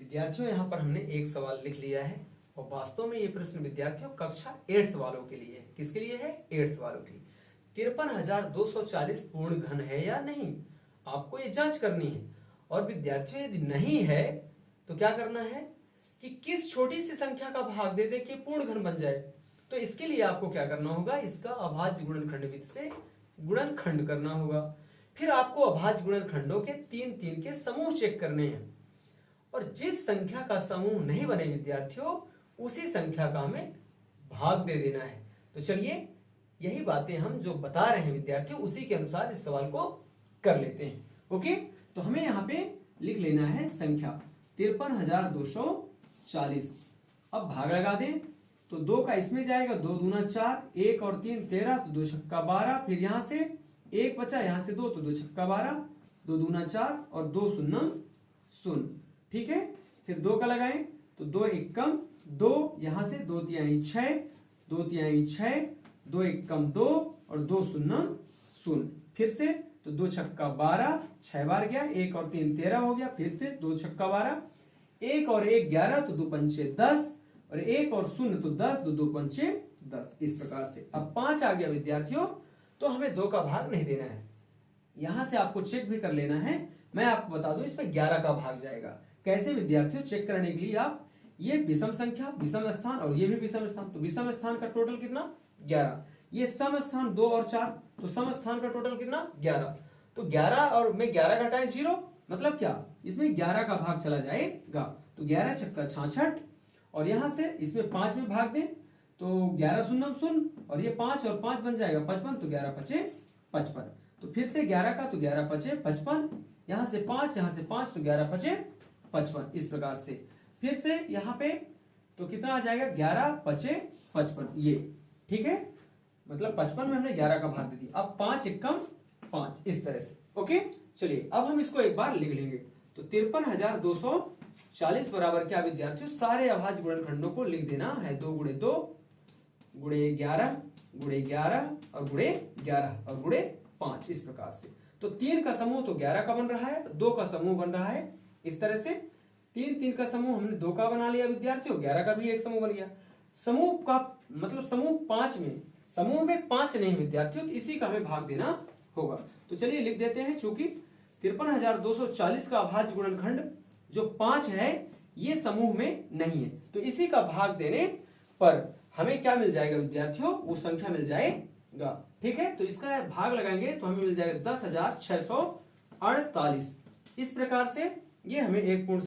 विद्यार्थियों यहाँ पर हमने एक सवाल लिख लिया है और वास्तव में ये प्रश्न विद्यार्थियों कक्षा 8th वालों के लिए है। किसके लिए है? 8th वालों के लिए। 53,240 पूर्ण घन है या नहीं, आपको ये जांच करनी है। और विद्यार्थियों यदि नहीं है तो क्या करना है कि किस छोटी सी संख्या का भाग दे दे कि पूर्ण घन बन जाए। तो इसके लिए आपको क्या करना होगा, इसका अभाज्य गुणनखंड विधि से गुणनखंड करना होगा। फिर आपको अभाज्य गुणनखंडों के 3 के समूह चेक करने हैं और जिस संख्या का समूह नहीं बने विद्यार्थियों उसी संख्या का हमें भाग दे देना है। तो चलिए यही बातें हम जो बता रहे हैं विद्यार्थियों उसी के अनुसार इस सवाल को कर लेते हैं। ओके, तो हमें यहाँ पे लिख लेना है संख्या 53,240। अब भाग लगा दें तो 2 का इसमें जाएगा, 2 दूना 4, 1 और 3 13, तो 2 छक्का 12। फिर यहां से 1 बचा, यहां से 2, तो 2 छक्का 12, 2 दूना 4 और 2 शून्य 0। ठीक है, फिर 2 का लगाएं तो 2 1 कम 2, यहां से 2 तिहाई 6, 2 तिहाई 6, 2 1 कम 2 और 2 शून्य 0। फिर से तो 2 छक्का 12, 6 बार गया, 1 और 3 13 हो गया। फिर से 2 छक्का 12, 1 और 1 11, तो 2 पंचे 10 और 1 और 0 तो 10, 2 2 पंचे 10। इस प्रकार से अब 5 आ गया विद्यार्थियों, तो हमें 2 का भाग नहीं देना है। यहां से आपको चेक भी कर लेना है। मैं आपको बता दूं इसमें 11 का भाग जाएगा। कैसे विद्यार्थियों? चेक करने के लिए आप ये विषम संख्या, विषम स्थान और ये भी विषम स्थान, तो विषम स्थान का टोटल कितना? 11। ये सम स्थान 2 और 4, तो सम स्थान का टोटल कितना? 11। तो 11 और में 11 घटाएं 0, मतलब क्या? इसमें 11 का भाग चला जाएगा। तो 11 छक्का 66 और यहां से इसमें 5 में भाग दें तो 11 शून्य 0 और ये 5 और 5 बन जाएगा 55, तो 11 पचे 55। तो फिर से 11 का, तो 11 पचे 55, यहां से 5, यहां से 5, तो 11 पचे 55। इस प्रकार से फिर से यहां पे तो कितना आ जाएगा? 11 पचे 55। ये ठीक है, मतलब 55 में हमने 11 का भाग दे दिया। अब 5 एकम 5, इस तरह से। ओके, चलिए अब हम इसको एक बार लिख लेंगे। तो 53,240 बराबर क्या विद्यार्थियों? सारे अभाज्य गुणनखंडों को लिख देना है। 2 गुणे 2 गुणे 11 गुणे 11 और गुणे 11 और गुणे 5, इस प्रकार से। तो 3 का समूह तो 11 का बन रहा है, 2 का समूह बन रहा है इस तरह से। 3 का समूह हमने 2 का बना लिया विद्यार्थियों, 11 का भी एक समूह बन गया। समूह का मतलब समूह 5 में, समूह में 5 नहीं विद्यार्थियों, तो इसी का हमें भाग देना होगा। तो चलिए लिख देते हैं, चूंकि 53,240 का अभाज्य गुणनखंड जो 5 है ये समूह में नहीं है, तो इसी का भाग देने पर हमें क्या मिल जाएगा विद्यार्थियों? वो संख्या मिल जाएगा। ठीक है, तो इसका भाग लगाएंगे तो हमें मिल जाएगा 10,648। इस प्रकार से ये हमें एक पूर्ण